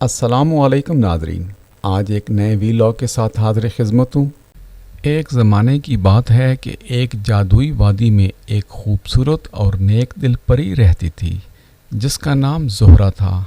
السلام علیکم ناظرین، آج ایک نئے ویلاگ کے ساتھ حاضر خدمت ہوں۔ ایک زمانے کی بات ہے کہ ایک جادوئی وادی میں ایک خوبصورت اور نیک دل پری رہتی تھی جس کا نام زہرہ تھا۔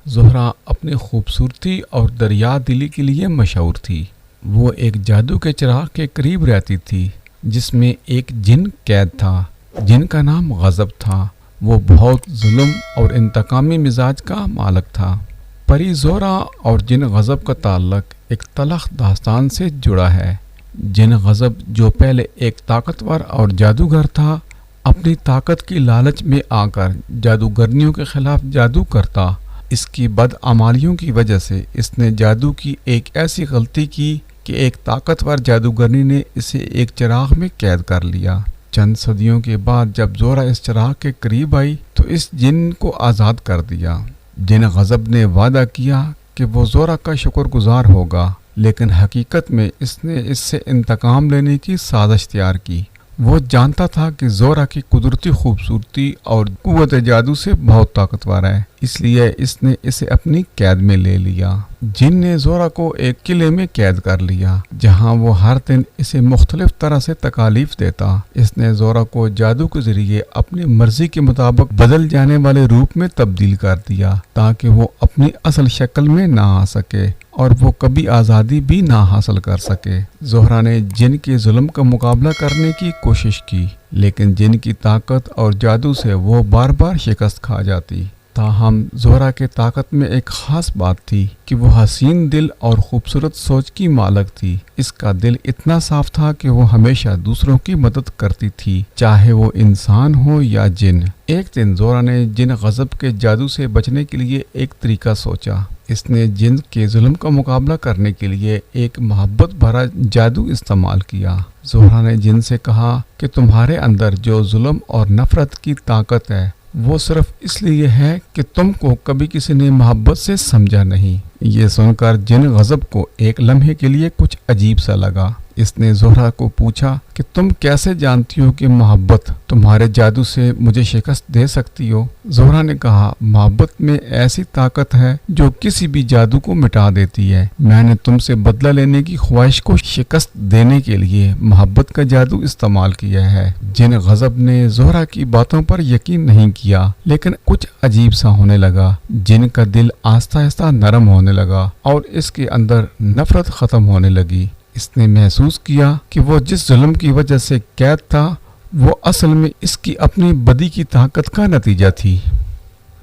زہرہ اپنی خوبصورتی اور دریا دلی کے لیے مشہور تھی۔ وہ ایک جادو کے چراغ کے قریب رہتی تھی جس میں ایک جن قید تھا جن کا نام غضب تھا۔ وہ بہت ظلم اور انتقامی مزاج کا مالک تھا۔ پری زہرہ اور جن غضب کا تعلق ایک تلخ داستان سے جڑا ہے۔ جن غضب جو پہلے ایک طاقتور اور جادوگر تھا، اپنی طاقت کی لالچ میں آ کر جادوگرنیوں کے خلاف جادو کرتا۔ اس کی بدعمالیوں کی وجہ سے اس نے جادو کی ایک ایسی غلطی کی کہ ایک طاقتور جادوگرنی نے اسے ایک چراغ میں قید کر لیا۔ چند صدیوں کے بعد جب زہرہ اس چراغ کے قریب آئی تو اس جن کو آزاد کر دیا۔ جن غضب نے وعدہ کیا کہ وہ زہرہ کا شکر گزار ہوگا، لیکن حقیقت میں اس نے اس سے انتقام لینے کی سازش تیار کی۔ وہ جانتا تھا کہ زہرہ کی قدرتی خوبصورتی اور قوت جادو سے بہت طاقتور ہے، اس لیے اس نے اسے اپنی قید میں لے لیا۔ جن نے زہرہ کو ایک قلعے میں قید کر لیا جہاں وہ ہر دن اسے مختلف طرح سے تکالیف دیتا۔ اس نے زہرہ کو جادو کے ذریعے اپنی مرضی کے مطابق بدل جانے والے روپ میں تبدیل کر دیا تاکہ وہ اپنی اصل شکل میں نہ آ سکے اور وہ کبھی آزادی بھی نہ حاصل کر سکے۔ زہرہ نے جن کے ظلم کا مقابلہ کرنے کی کوشش کی، لیکن جن کی طاقت اور جادو سے وہ بار بار شکست کھا جاتی۔ تاہم زہرہ کے طاقت میں ایک خاص بات تھی کہ وہ حسین دل اور خوبصورت سوچ کی مالک تھی۔ اس کا دل اتنا صاف تھا کہ وہ ہمیشہ دوسروں کی مدد کرتی تھی، چاہے وہ انسان ہو یا جن۔ ایک دن زہرہ نے جن غضب کے جادو سے بچنے کے لیے ایک طریقہ سوچا۔ اس نے جن کے ظلم کا مقابلہ کرنے کے لیے ایک محبت بھرا جادو استعمال کیا۔ زہرہ نے جن سے کہا کہ تمہارے اندر جو ظلم اور نفرت کی طاقت ہے وہ صرف اس لیے ہے کہ تم کو کبھی کسی نے محبت سے سمجھا نہیں۔ یہ سن کر جن غضب کو ایک لمحے کے لیے کچھ عجیب سا لگا۔ اس نے زہرہ کو پوچھا کہ تم کیسے جانتی ہو کہ محبت تمہارے جادو سے مجھے شکست دے سکتی ہو؟ زہرہ نے کہا، محبت میں ایسی طاقت ہے جو کسی بھی جادو کو مٹا دیتی ہے۔ میں نے تم سے بدلہ لینے کی خواہش کو شکست دینے کے لیے محبت کا جادو استعمال کیا ہے۔ جن غضب نے زہرہ کی باتوں پر یقین نہیں کیا، لیکن کچھ عجیب سا ہونے لگا۔ جن کا دل آہستہ آہستہ نرم ہونے لگا اور اس کے اندر نفرت ختم ہونے لگی۔ اس نے محسوس کیا کہ وہ جس ظلم کی وجہ سے قید تھا وہ اصل میں اس کی اپنی بدی کی طاقت کا نتیجہ تھی۔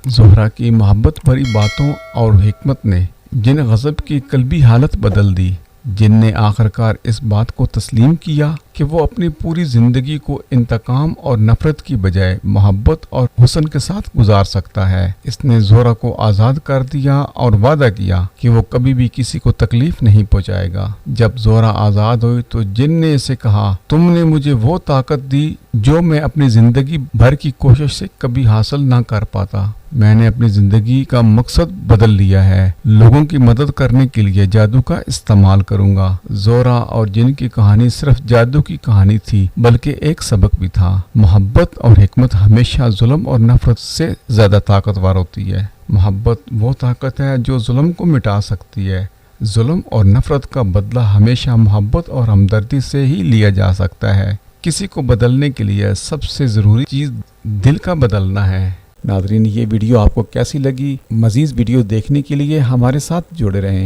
زہرہ کی محبت بھری باتوں اور حکمت نے جن غضب کی قلبی حالت بدل دی۔ جن نے آخرکار اس بات کو تسلیم کیا کہ وہ اپنی پوری زندگی کو انتقام اور نفرت کی بجائے محبت اور حسن کے ساتھ گزار سکتا ہے۔ اس نے زہرہ کو آزاد کر دیا اور وعدہ کیا کہ وہ کبھی بھی کسی کو تکلیف نہیں پہنچائے گا۔ جب زہرہ آزاد ہوئی تو جن نے اسے کہا، تم نے مجھے وہ طاقت دی جو میں اپنی زندگی بھر کی کوشش سے کبھی حاصل نہ کر پاتا۔ میں نے اپنی زندگی کا مقصد بدل لیا ہے، لوگوں کی مدد کرنے کے لیے جادو کا استعمال کروں گا۔ زہرہ اور جن کی کہانی صرف جادو کی کہانی تھی بلکہ ایک سبق بھی تھا۔ محبت اور حکمت ہمیشہ ظلم اور نفرت سے زیادہ طاقتور ہوتی ہے۔ محبت وہ طاقت ہے جو ظلم کو مٹا سکتی ہے۔ ظلم اور نفرت کا بدلہ ہمیشہ محبت اور ہمدردی سے ہی لیا جا سکتا ہے۔ کسی کو بدلنے کے لیے سب سے ضروری چیز دل کا بدلنا ہے۔ ناظرین، یہ ویڈیو آپ کو کیسی لگی؟ مزید ویڈیو دیکھنے کے لیے ہمارے ساتھ جڑے رہیں۔